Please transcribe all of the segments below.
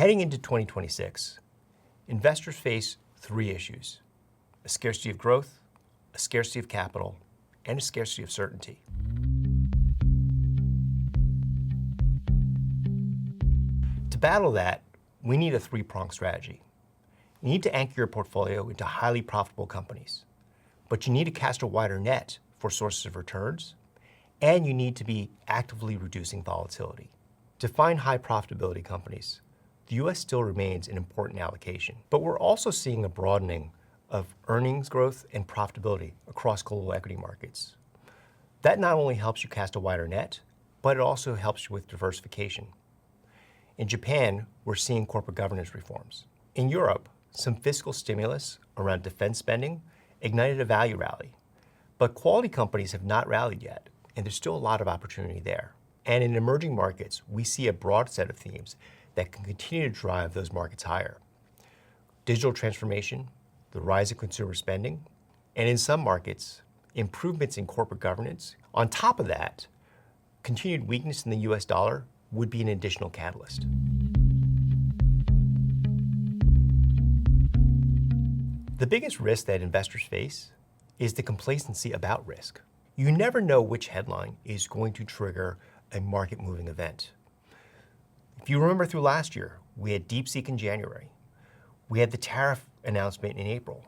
Heading into 2026, investors face three issues: a scarcity of growth, a scarcity of capital, and a scarcity of certainty. To battle that, we need a three-pronged strategy. You need to anchor your portfolio into highly profitable companies, but you need to cast a wider net for sources of returns, and you need to be actively reducing volatility. To find high profitability companies, the U.S. still remains an important allocation, but we're also seeing a broadening of earnings growth and profitability across global equity markets. That not only helps you cast a wider net, but it also helps you with diversification. In Japan, we're seeing corporate governance reforms. In Europe, some fiscal stimulus around defense spending ignited a value rally, but quality companies have not rallied yet, and there's still a lot of opportunity there. And in emerging markets, we see a broad set of themes that can continue to drive those markets higher. Digital transformation, the rise of consumer spending, and in some markets, improvements in corporate governance. On top of that, continued weakness in the US dollar would be an additional catalyst. The biggest risk that investors face is the complacency about risk. You never know which headline is going to trigger a market-moving event. If you remember through last year, we had DeepSeek in January. We had the tariff announcement in April.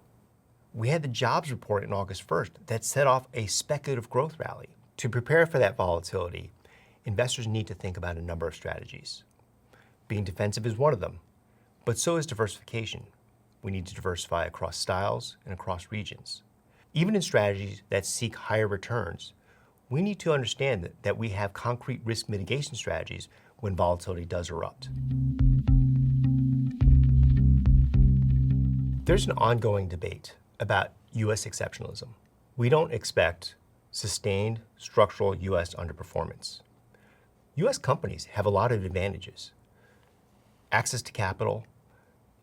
We had the jobs report on August 1st that set off a speculative growth rally. To prepare for that volatility, investors need to think about a number of strategies. Being defensive is one of them, but so is diversification. We need to diversify across styles and across regions. Even in strategies that seek higher returns, we need to understand that we have concrete risk mitigation strategies when volatility does erupt. There's an ongoing debate about U.S. exceptionalism. We don't expect sustained structural U.S. underperformance. U.S. companies have a lot of advantages: access to capital,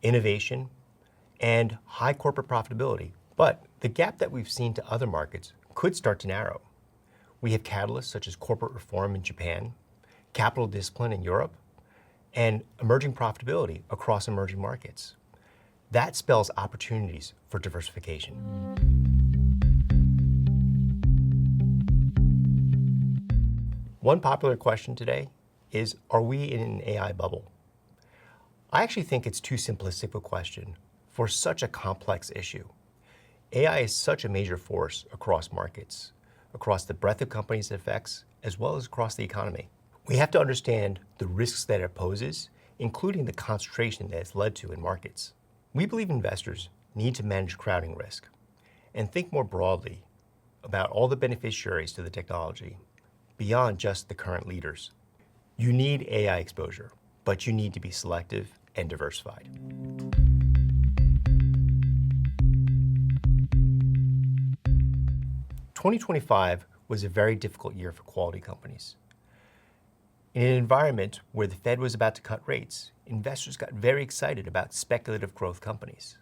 innovation, and high corporate profitability. But the gap that we've seen to other markets could start to narrow. We have catalysts such as corporate reform in Japan, capital discipline in Europe, and emerging profitability across emerging markets. That spells opportunities for diversification. One popular question today is, are we in an AI bubble? I actually think it's too simplistic a question for such a complex issue. AI is such a major force across markets, across the breadth of companies it affects, as well as across the economy. We have to understand the risks that it poses, including the concentration that it's led to in markets. We believe investors need to manage crowding risk and think more broadly about all the beneficiaries to the technology beyond just the current leaders. You need AI exposure, but you need to be selective and diversified. 2025 was a very difficult year for quality companies. In an environment where the Fed was about to cut rates, investors got very excited about speculative growth companies.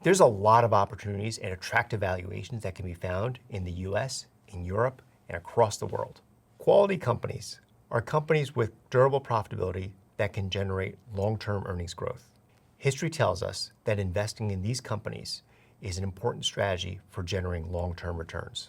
There's a lot of opportunities and attractive valuations that can be found in the US, in Europe, and across the world. Quality companies are companies with durable profitability that can generate long-term earnings growth. History tells us that investing in these companies is an important strategy for generating long-term returns.